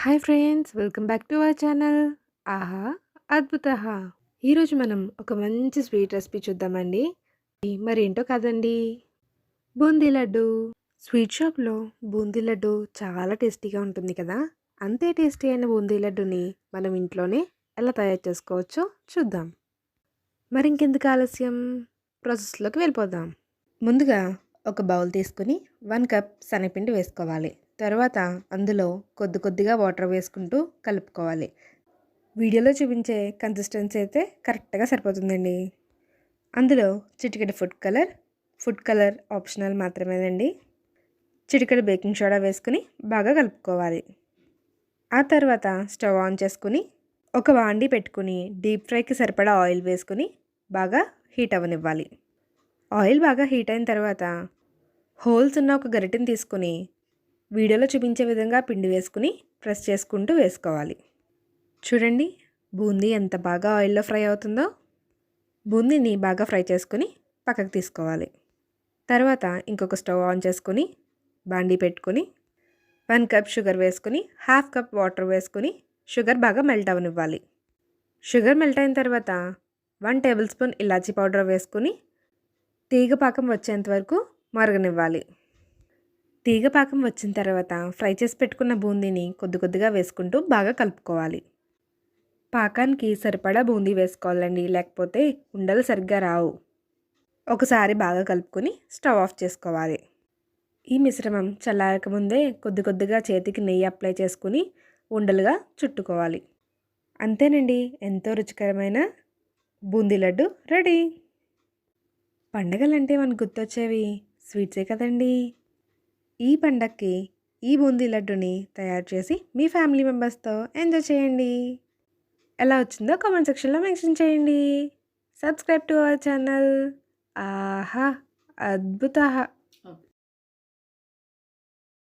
Hi friends! Welcome back to our channel. ఆహా! అద్భుతహ! ఈరోజు మనం ఒక మంచి స్వీట్ రెసిపీ చూద్దామండి. మరేంటో కాదండి, బూందీ లడ్డు. స్వీట్ షాప్‌లో బూందీ లడ్డు చాలా టేస్టీగా ఉంటుంది కదా! అంతే టేస్టీ అయిన బూందీ లడ్డుని మనం ఇంట్లోనే ఎలా తయారు చేసుకోవచ్చో చూద్దాం. మరింకెందుకు ఆలస్యం, ప్రాసెస్‌లోకి వెళ్ళిపోదాం. ముందుగా ఒక బౌల్ తీసుకొని 1 కప్ శనగపిండి వేసుకోవాలి. తర్వాత అందులో కొద్ది కొద్దిగా వాటర్ వేసుకుంటూ కలుపుకోవాలి. వీడియోలో చూపించే కన్సిస్టెన్సీ అయితే కరెక్ట్‌గా సరిపోతుందండి. అందులో చిటికెడు ఫుడ్ కలర్ ఆప్షనల్ మాత్రమేనండి. చిటికెడు బేకింగ్ సోడా వేసుకొని బాగా కలుపుకోవాలి. ఆ తర్వాత స్టవ్ ఆన్ చేసుకొని ఒక బాండీ పెట్టుకొని డీప్ ఫ్రైకి సరిపడా ఆయిల్ వేసుకొని బాగా హీట్ అవ్వనివ్వాలి. ఆయిల్ బాగా హీట్ అయిన తర్వాత హోల్స్ ఉన్న ఒక గరిటెని తీసుకొని వీడియోలో చూపించే విధంగా పిండి వేసుకుని ప్రెస్ చేసుకుంటూ వేసుకోవాలి. చూడండి, బూందీ ఎంత బాగా ఆయిల్లో ఫ్రై అవుతుందో. బూందీని బాగా ఫ్రై చేసుకుని పక్కకు తీసుకోవాలి. తర్వాత ఇంకొక స్టవ్ ఆన్ చేసుకొని బాండీ పెట్టుకొని 1 కప్ షుగర్ వేసుకొని హాఫ్ కప్ వాటర్ వేసుకొని షుగర్ బాగా మెల్ట్ అవ్వనివ్వాలి. షుగర్ మెల్ట్ అయిన తర్వాత 1 టేబుల్ స్పూన్ ఇలాచీ పౌడర్ వేసుకొని తీగ పాకం వచ్చేంత వరకు మరగనివ్వాలి. తీగ పాకం వచ్చిన తర్వాత ఫ్రై చేసి పెట్టుకున్న బూందీని కొద్ది కొద్దిగా వేసుకుంటూ బాగా కలుపుకోవాలి. పాకానికి సరిపడా బూందీ వేసుకోవాలండి, లేకపోతే ఉండలు సరిగ్గా రావు. ఒకసారి బాగా కలుపుకొని స్టవ్ ఆఫ్ చేసుకోవాలి. ఈ మిశ్రమం చల్లారక ముందే కొద్ది కొద్దిగా చేతికి నెయ్యి అప్లై చేసుకుని ఉండలుగా చుట్టుకోవాలి. అంతేనండి, ఎంతో రుచికరమైన బూందీ లడ్డు రెడీ. పండగలంటే మనకు గుర్తొచ్చేవి స్వీట్సే కదండీ. ఈ పండక్కి ఈ బూందీ లడ్డుని తయారు చేసి మీ ఫ్యామిలీ మెంబర్స్తో ఎంజాయ్ చేయండి. ఎలా వచ్చిందో కామెంట్ సెక్షన్లో మెన్షన్ చేయండి. Subscribe to our channel. ఆహా! అద్భుతహ!